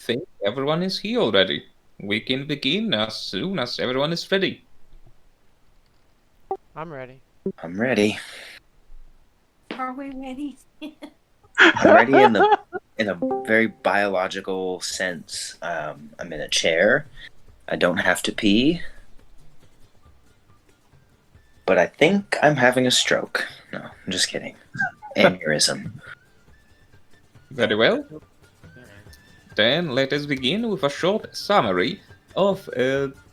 think everyone is here already. We can begin as soon as everyone is ready. I'm ready. I'm ready. Are we ready? I'm ready in a very biological sense. I'm in a chair. I don't have to pee, but I think I'm having a stroke. No, I'm just kidding. Aneurysm. Very well. Alright. Then let us begin with a short summary of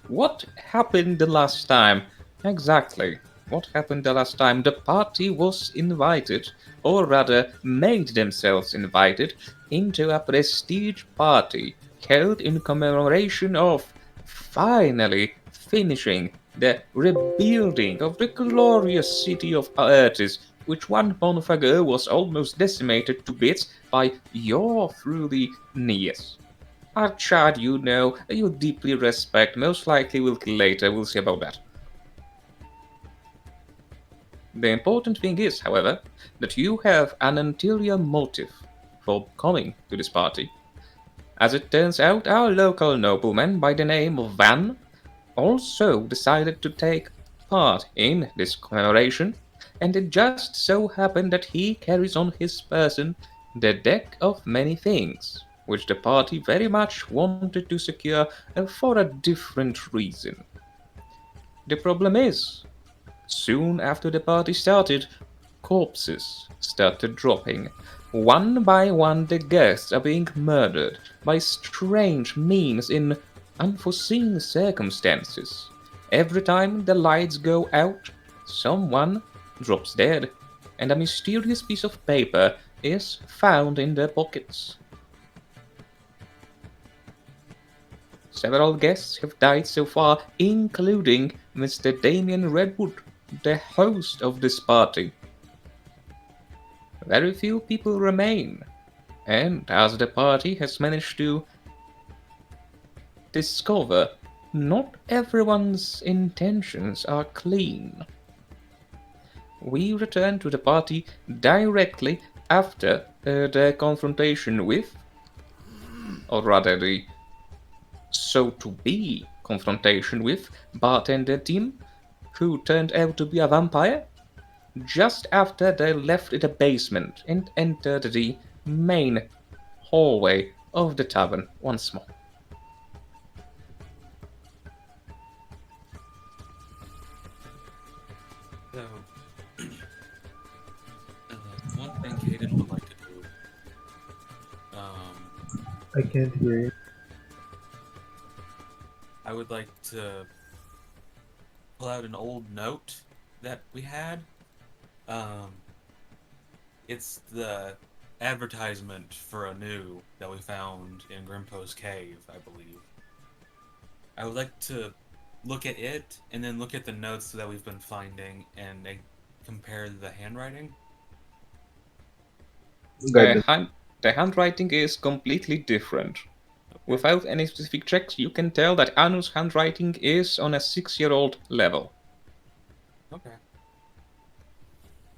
what happened the last time. Exactly. What happened the last time the party was invited, or rather made themselves invited, into a prestige party held in commemoration of finally finishing the rebuilding of the glorious city of Aertes, which one month ago was almost decimated to bits by your truly Nias. A child you know, you deeply respect, most likely will kill later, we'll see about that. The important thing is, however, that you have an ulterior motive for coming to this party. As it turns out, our local nobleman by the name of Van also decided to take part in this commemoration, and it just so happened that he carries on his person the deck of many things, which the party very much wanted to secure for a different reason. The problem is, soon after the party started, corpses started dropping. One by one, the guests are being murdered by strange means in unforeseen circumstances. Every time the lights go out, someone drops dead, and a mysterious piece of paper is found in their pockets. Several guests have died so far, including Mr. Damien Redwood, the host of this party. Very few people remain, and as the party has managed to discover, not everyone's intentions are clean. We return to the party directly after the confrontation with, or rather the so to be confrontation with, bartender Tim, who turned out to be a vampire, just after they left the basement and entered the main hallway of the tavern once more. So, one thing Caden would like to do, I can't hear you. I would like to pull out an old note that we had. Um, it's the advertisement for a new that we found in Grimpo's cave, I believe. I would like to look at it and then look at the notes that we've been finding and compare the handwriting. The, Garden. hand, the handwriting is completely different. Okay. Without any specific checks, you can tell that Anu's handwriting is on a 6-year-old level. Okay.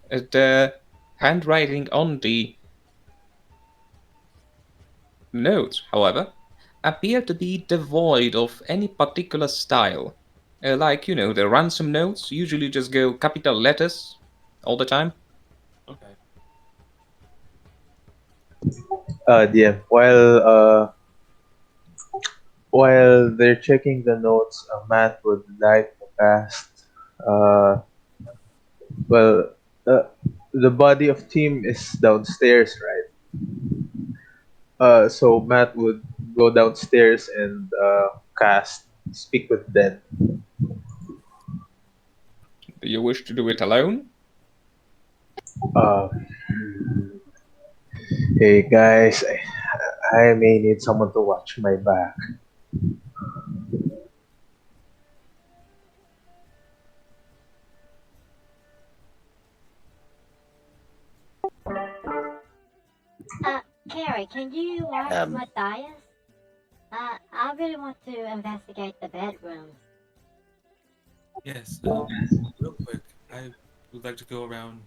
The handwriting on the notes, however, appear to be devoid of any particular style. Like, the ransom notes usually just go capital letters all the time. Okay. DM. While they're checking the notes, Matt would like to cast. Uh, well, uh, the body of Tim is downstairs, right? So Matt would go downstairs and cast Speak with Dead. Do you wish to do it alone? Uh, hey guys, I may need someone to watch my back. Carrie, can you watch Um, Matthias? I really want to investigate the bedrooms. Yes. Real quick, I would like to go around,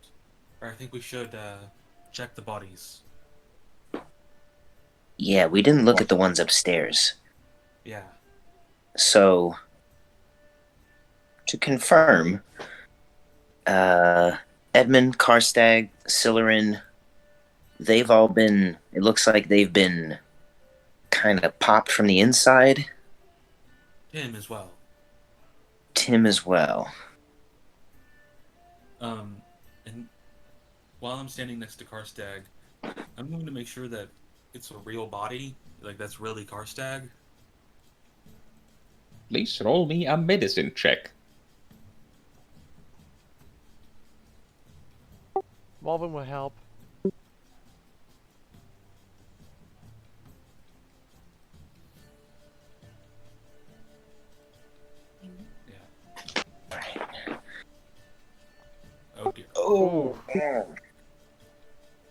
or I think we should check the bodies. Yeah, we didn't look at the ones upstairs. Yeah. So, to confirm, Edmund, Karstag, Sillerin, they've all been. It looks like they've been kind of popped from the inside. Tim as well. Tim as well. And while I'm standing next to Karstag, I'm going to make sure that it's a real body, like that's really Karstag. Please roll me a medicine check. Malvin will help. Oh dear. Oh,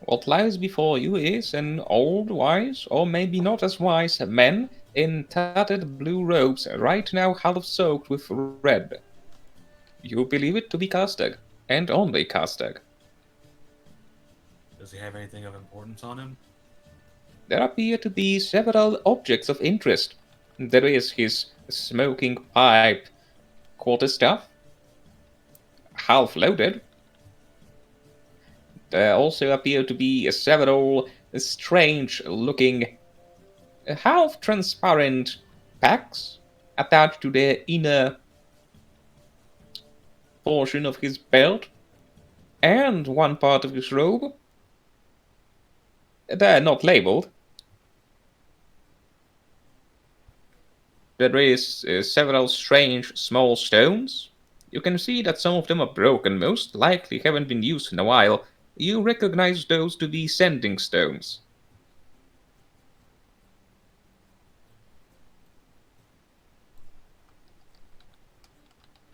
What lies before you is an old, wise, or maybe not as wise, man in tattered blue robes, right now half soaked with red. You believe it to be Karstag, and only Karstag. Does he have anything of importance on him? There appear to be several objects of interest. There is his smoking pipe, quarterstaff, half loaded. There also appear to be several strange looking, half transparent packs attached to the inner portion of his belt and one part of his robe. They're not labeled. There is several strange small stones. You can see that some of them are broken, most likely haven't been used in a while. You recognize those to be sending stones.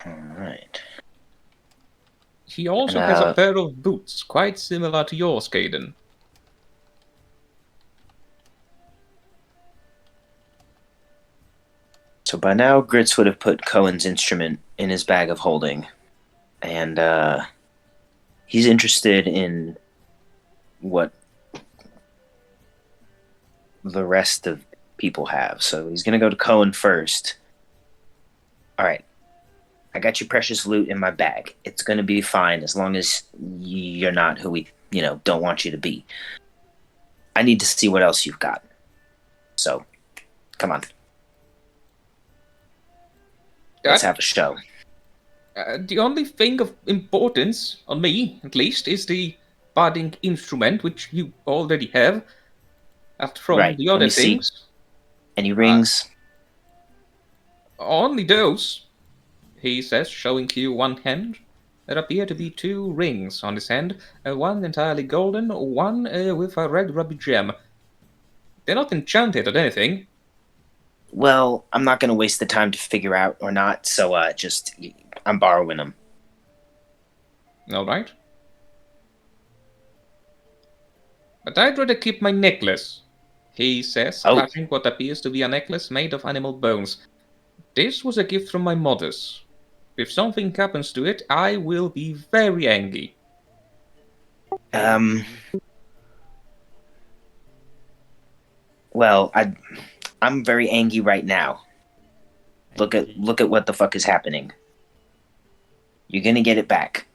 alright. He also has a pair of boots, quite similar to yours, Caden. So by now, Grits would have put Cohen's instrument in his bag of holding. And he's interested in what the rest of people have. So he's going to go to Cohen first. All right. I got your precious loot in my bag. It's going to be fine as long as you're not who we, don't want you to be. I need to see what else you've got. So, come on. Let's have a show. The only thing of importance, on me at least, is the budding instrument, which you already have. After from Right, the let other me see. things, Any rings? only those, he says, showing you one hand. There appear to be two rings on his hand, one entirely golden, one with a red ruby gem. They're not enchanted or anything. Well, I'm not going to waste the time to figure out or not, so I'm borrowing them. Alright. But I'd rather keep my necklace, he says, clutching what appears to be a necklace made of animal bones. This was a gift from my mothers. If something happens to it, I will be very angry. Well, I'm very angry right now. Look at what the fuck is happening. You're gonna get it back.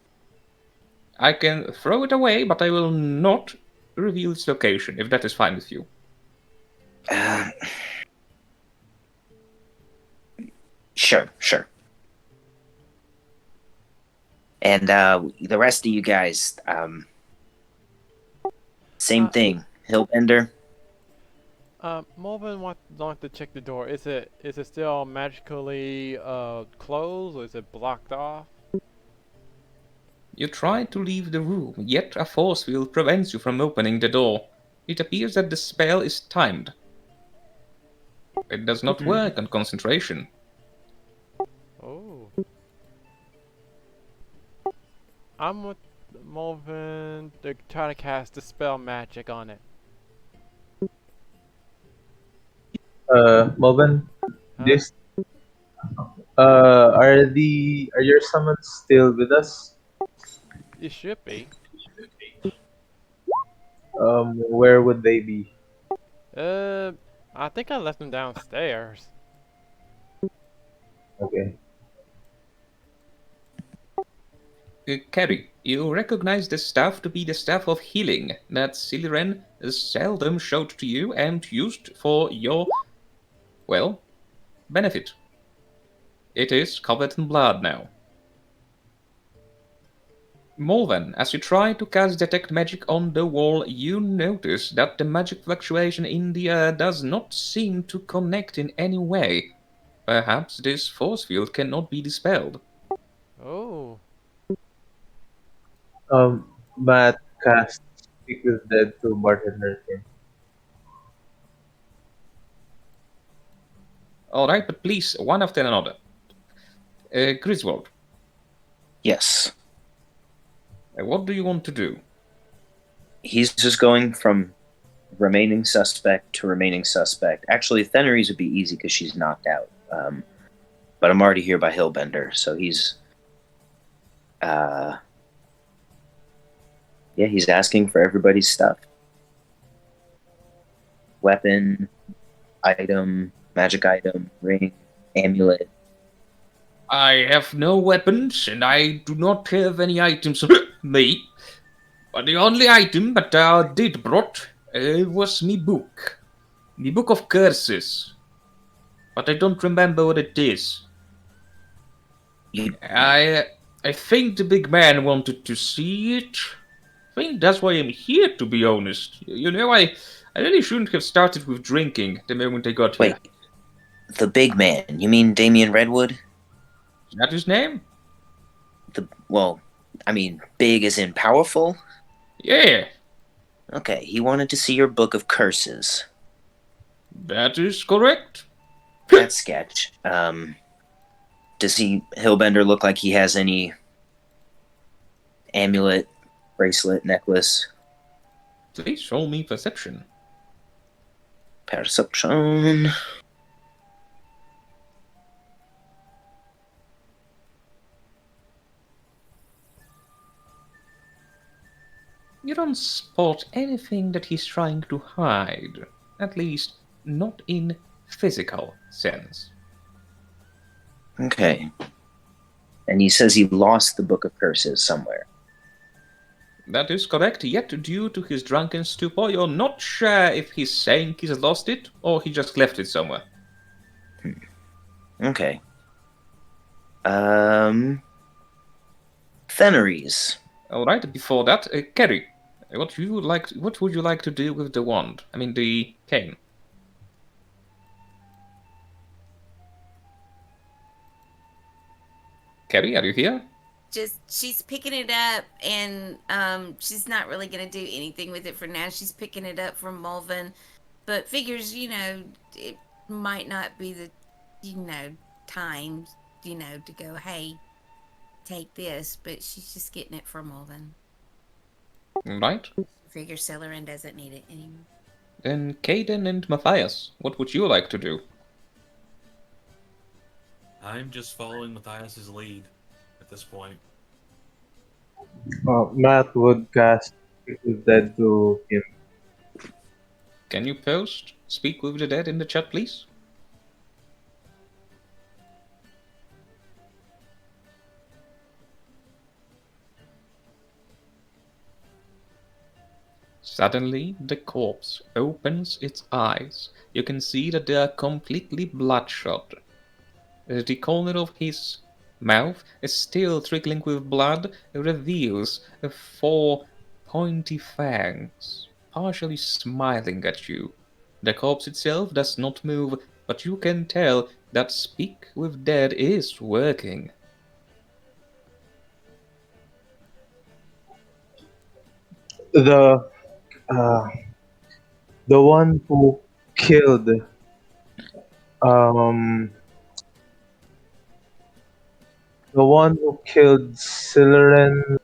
I can throw it away, but I will not reveal its location, if that is fine with you. Sure. And the rest of you guys, same thing. Hillbender. Malvin want to check the door. Is it still magically closed, or is it blocked off? You try to leave the room, yet a force field prevents you from opening the door. It appears that the spell is timed. It does not work on concentration. Oh. I'm with Malvin to try to cast Dispel Magic on it. Melvin, Huh? this are your summons still with us? It should be. Where would they be? I think I left them downstairs. Okay. Carrie, you recognize the staff to be the staff of healing that Siliren seldom showed to you and used for your, well, benefit. It is covered in blood now. Morven, as you try to cast Detect Magic on the wall, you notice that the magic fluctuation in the air does not seem to connect in any way. Perhaps this force field cannot be dispelled. Oh. Matt cast Speak with Dead to Bartender Kim. Alright, but please, one after another. Griswold, Yes. what do you want to do? He's just going from remaining suspect to remaining suspect. Actually, Thenneries would be easy because she's knocked out. But I'm already here by Hillbender, so he's he's asking for everybody's stuff. Weapon, item, magic item, ring, amulet. I have no weapons, and I do not have any items on me. But the only item that I did brought was me book. The Book of Curses. But I don't remember what it is. You, I think the big man wanted to see it. I think that's why I'm here, to be honest. You know, I really shouldn't have started with drinking the moment I got here. wait, the big man. You mean Damian Redwood? Is that his name? Big as in powerful? Yeah, Okay, he wanted to see your book of curses. that is correct. That sketch. Does Hillbender look like he has any amulet, bracelet, necklace? Please show me perception. Perception. You don't spot anything that he's trying to hide. At least, not in physical sense. Okay. And he says he lost the book of curses somewhere. That is correct, yet due to his drunken stupor, you're not sure if he's saying he's lost it or he just left it somewhere. Okay. Fenneries. Alright, before that, Kerry, what would you like to do with the wand? I mean, the cane. Kerry, are you here? Just she's picking it up, and she's not really gonna do anything with it for now. She's picking it up from Mulvin, but figures, it might not be the time, to go, hey, take this, but she's just getting it from Mulvin. Right. Figures Celerin doesn't need it anymore. Then Caden and Matthias, what would you like to do? I'm just following Matthias's lead at this point. Matt would cast Speak with Dead to him. Can you post Speak with the Dead in the chat, please? Suddenly, the corpse opens its eyes. You can see that they are completely bloodshot. The corner of his mouth is still trickling with blood, reveals 4 pointy fangs, partially smiling at you. The corpse itself does not move, but you can tell that Speak with Dead is working. The one who killed um the one who killed Silleran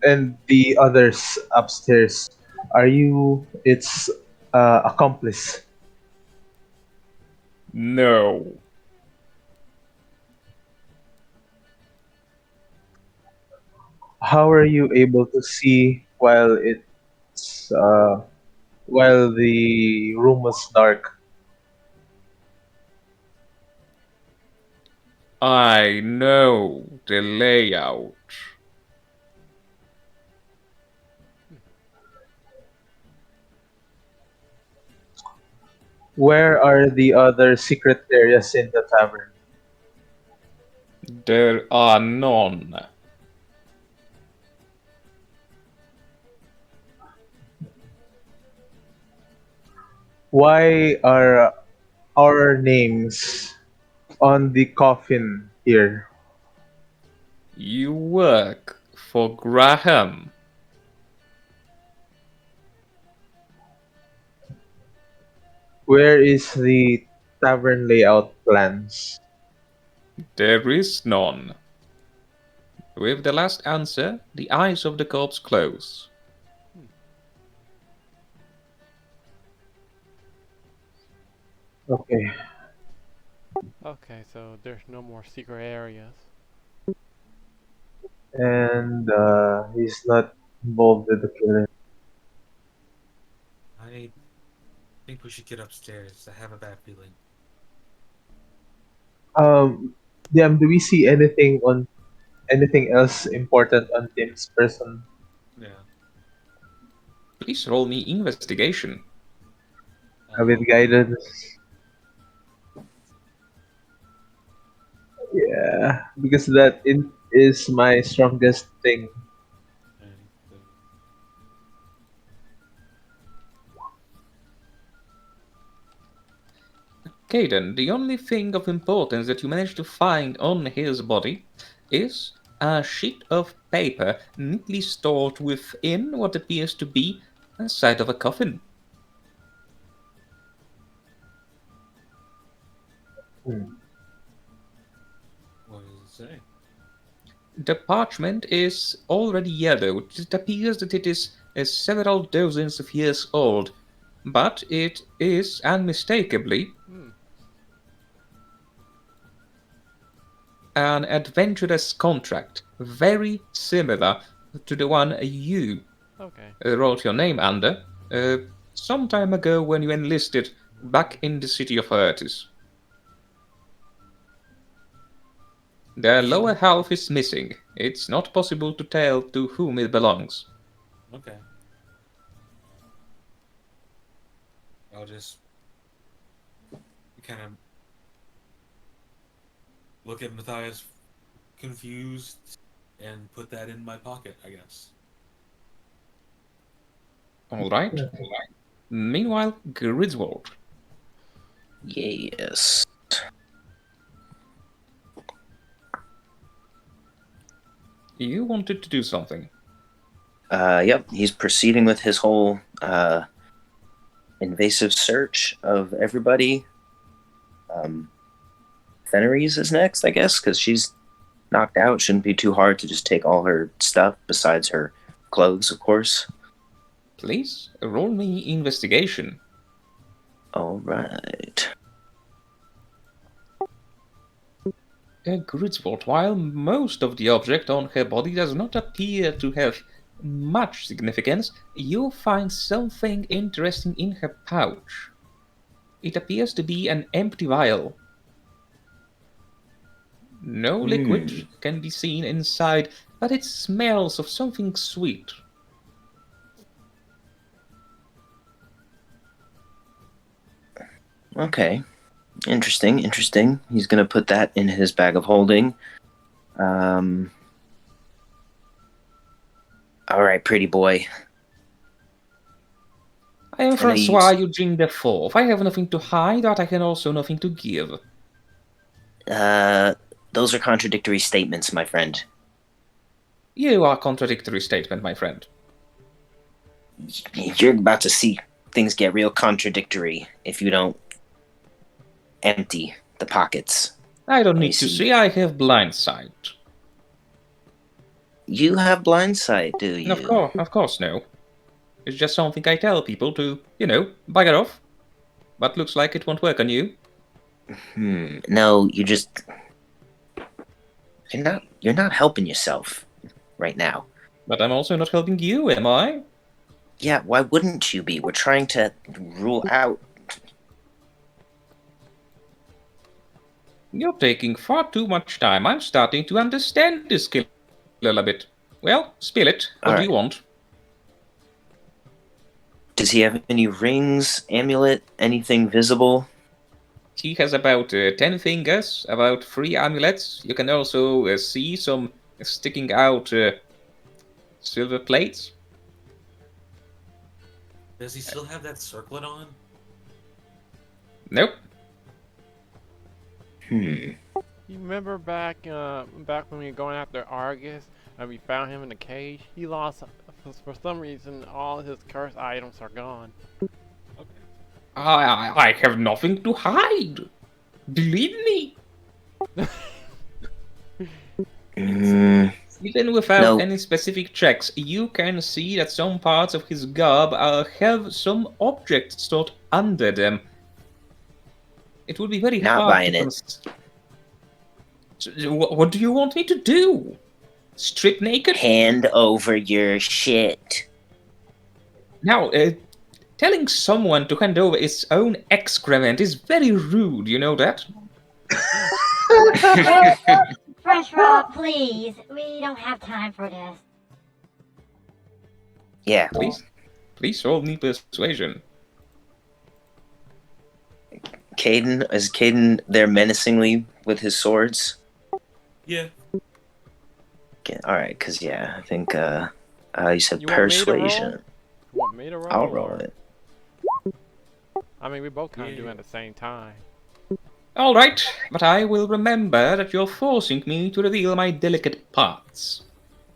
and the others upstairs. Are you its accomplice? No. how are you able to see while the room was dark? I know the layout. Where are the other secret areas in the tavern? There are none. Why are our names on the coffin here? You work for Graham. Where is the tavern layout plans? There is none. With the last answer, the eyes of the corpse close. Okay. Okay, so there's no more secret areas. And he's not involved with the killing. I think we should get upstairs. I have a bad feeling. DM, do we see anything else important on Tim's person? Yeah. Please roll me investigation. With guidance? Yeah, because is my strongest thing. Caden, the only thing of importance that you managed to find on his body is a sheet of paper neatly stored within what appears to be a side of a coffin. What does it say? The parchment is already yellowed. It appears that it is several dozens of years old, but it is unmistakably an adventurous contract, very similar to the one you Okay. wrote your name under some time ago when you enlisted back in the city of Ertis. The lower half is missing. It's not possible to tell to whom it belongs. Okay. I'll just kind of look at Matthias confused and put that in my pocket, I guess. All right. Meanwhile, Griswold. Yes. You wanted to do something. Yep, he's proceeding with his whole invasive search of everybody. Fenris is next, I guess, because she's knocked out. Shouldn't be too hard to just take all her stuff, besides her clothes, of course. Please roll me investigation. All right. Griswold, while most of the object on her body does not appear to have much significance, you find something interesting in her pouch. It appears to be an empty vial. No liquid can be seen inside, but it smells of something sweet. Okay. Interesting. He's going to put that in his bag of holding. All right, pretty boy. I am Francois Eugene the Fourth. I have nothing to hide, but I can also nothing to give. Those are contradictory statements, my friend. You are contradictory statement, my friend. You're about to see things get real contradictory if you don't empty the pockets. I don't need to see. I have blind sight. You have blind sight, do you? Of course, no. It's just something I tell people to, bugger off. But looks like it won't work on you. No, you're not helping yourself right now. But I'm also not helping you, am I? Yeah, why wouldn't you be? We're trying to rule out. You're taking far too much time. I'm starting to understand this skill a little bit. Well, spill it. What do you want? Does he have any rings, amulet, anything visible? He has about 10 fingers, about 3 amulets. You can also see some sticking out silver plates. Does he still have that circlet on? Nope. Hmm. You remember back when we were going after Argus and we found him in the cage? He lost, for some reason, all his cursed items are gone. I have nothing to hide. Believe me. Even without any specific checks, you can see that some parts of his garb have some object stored under them. It would be very Not hard buying to it. What do you want me to do? Strip naked? Hand over your shit. Now, telling someone to hand over its own excrement is very rude, you know that? Fresh Raw, please. We don't have time for this. Yeah. Please roll me persuasion. Is Caden there menacingly with his swords? Yeah. Okay, alright, because yeah, I think you said You want me to roll? persuasion. You want me to roll? I'll roll it. I mean, we both kind of do it at the same time. Alright, but I will remember that you're forcing me to reveal my delicate parts,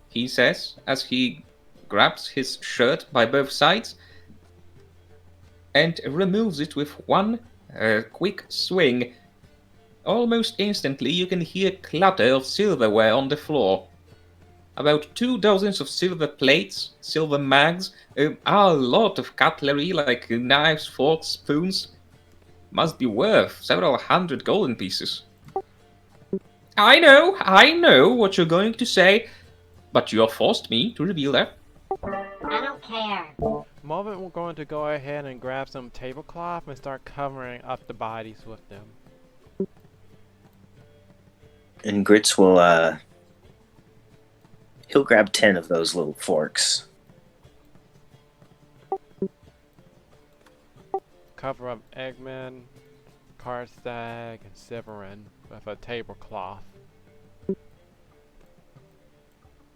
he says as he grabs his shirt by both sides and removes it with one quick swing. Almost instantly, you can hear clatter of silverware on the floor. About 2 dozens of silver plates, silver mags, a lot of cutlery like knives, forks, spoons. Must be worth several hundred golden pieces. I know what you're going to say, but you have forced me to reveal that. I don't care. Moment, we're going to go ahead and grab some tablecloth and start covering up the bodies with them. And Grits will he'll grab 10 of those little forks. Cover up Eggman, Karstag, and Severin with a tablecloth.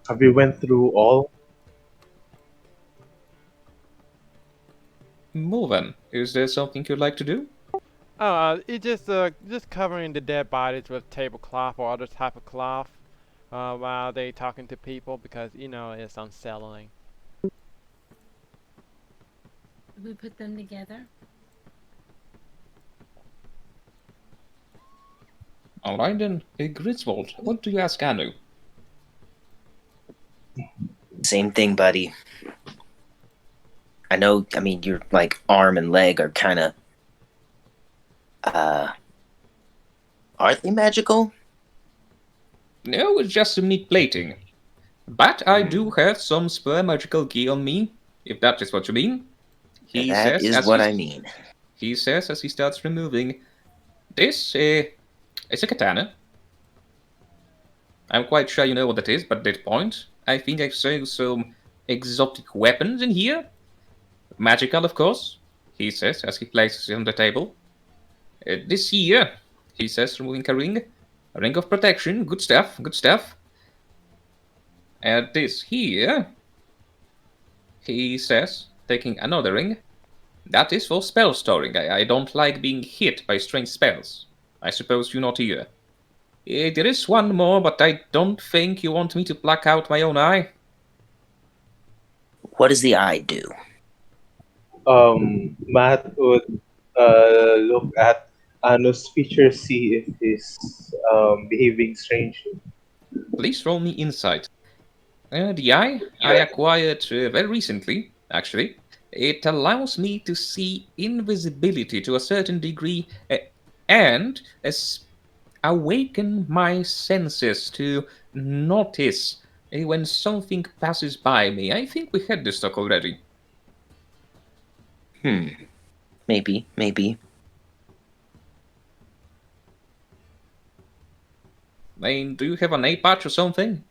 Have you went through all? Morven, is there something you'd like to do? Oh, it just covering the dead bodies with tablecloth or other type of cloth while they talking to people because you know it's unsettling. We put them together. Alright then, Griswold, what do you ask Anu? Same thing, buddy. I mean, your like arm and leg are kind of are they magical? No, it's just some neat plating. But I do have some spare magical gear on me, if that is what you mean. That is what I mean. He says as he starts removing. This, it's a katana. I'm quite sure you know what that is, but at that point, I think I saw some exotic weapons in here. Magical, of course, he says as he places it on the table. This here, he says, removing a ring of protection, good stuff, good stuff. And this here, he says, taking another ring, that is for spell storing. I don't like being hit by strange spells. I suppose you not here. There is one more, but I don't think you want me to pluck out my own eye. What does the eye do? Matt would look at Anu's features, see if he's behaving strangely. Please roll me insight. The eye I acquired very recently, actually. It allows me to see invisibility to a certain degree and awaken my senses to notice when something passes by me. I think we had this talk already. Maybe. I mean, do you have an A patch or something?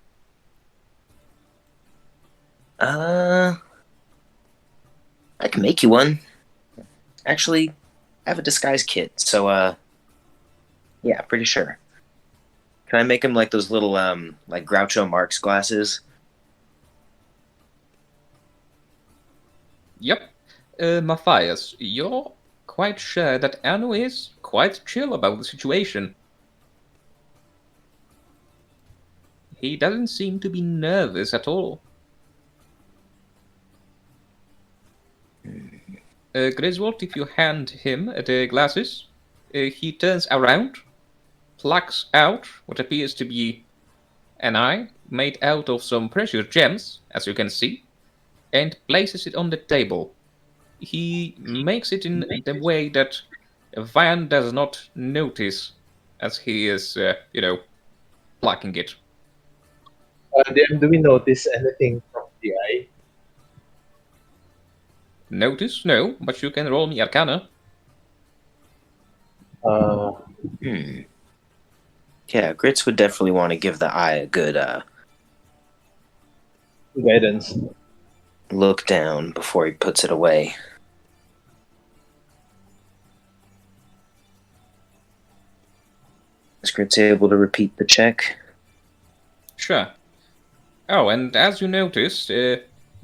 I can make you one. Actually, I have a disguise kit, so yeah, pretty sure. Can I make him like those little like Groucho Marx glasses? Yep. Matthias, you're quite sure that Anu is quite chill about the situation. He doesn't seem to be nervous at all. Griswold, if you hand him the glasses, he turns around, plucks out what appears to be an eye made out of some precious gems, as you can see, and places it on the table. He makes it in the way that Van does not notice as he is, plucking it. Do we notice anything from the eye? Notice? No, but you can roll me Arcana. Yeah, Grits would definitely want to give the eye a good Guidance. look down before he puts it away. Is Grits able to repeat the check? Sure. Oh, and as you noticed,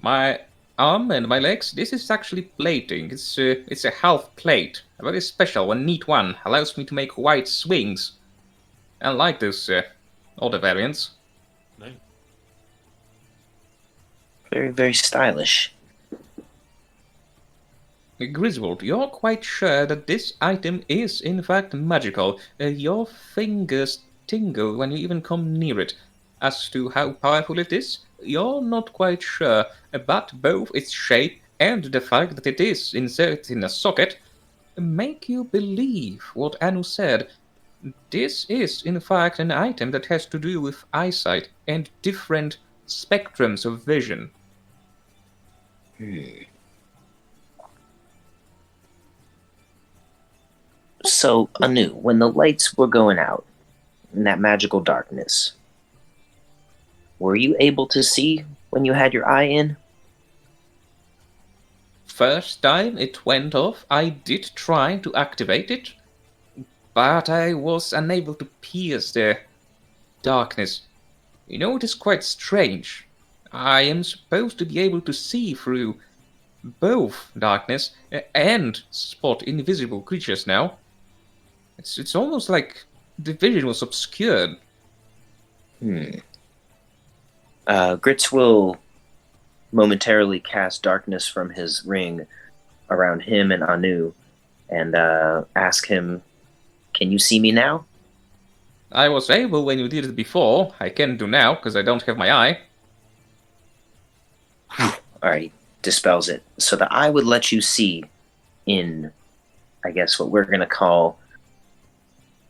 my arm and my legs, this is actually plating. It's a half plate. A very special one, neat one. Allows me to make wide swings. Unlike those other variants. Nice. Very, very stylish. Griswold, you're quite sure that this item is in fact magical. Your fingers tingle when you even come near it. As to how powerful it is, you're not quite sure, but both its shape and the fact that it is inserted in a socket make you believe what Anu said. This is in fact an item that has to do with eyesight and different spectrums of vision. So, Anu, when the lights were going out in that magical darkness, were you able to see when you had your eye in? First time it went off, I did try to activate it, but I was unable to pierce the darkness. You know, it is quite strange. I am supposed to be able to see through both darkness and spot invisible creatures now. It's almost like the vision was obscured. Grits will momentarily cast darkness from his ring around him and Anu and ask him, "Can you see me now?" I was able when you did it before. I can't do now because I don't have my eye. Alright, dispels it. So the eye would let you see in, I guess, what we're going to call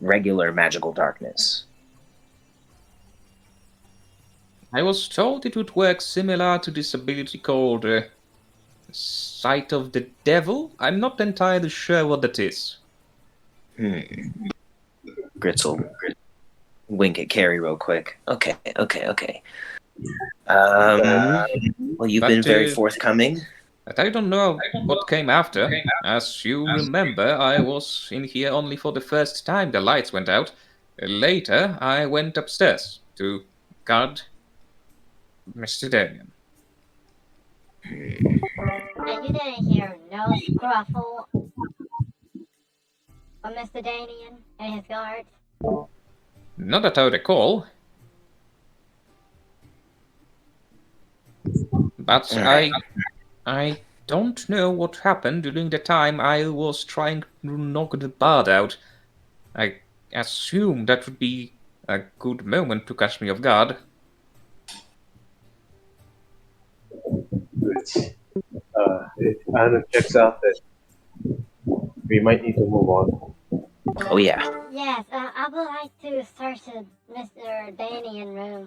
regular magical darkness. I was told it would work similar to this ability called Sight of the Devil. I'm not entirely sure what that is. Grits will wink at Carrie real quick. Okay. Well, you've been very forthcoming. But I don't know what came after. As you remember, I was in here only for the first time the lights went out. Later, I went upstairs to guard Mr. Damian. And you didn't hear no scruffle from Mr. Danian and his guards? Not that I recall. But I don't know what happened during the time I was trying to knock the bard out. I assume that would be a good moment to catch me off guard. If Anu checks out, that we might need to move on. Oh, yeah. Yes, I would like to search Mr. Danian room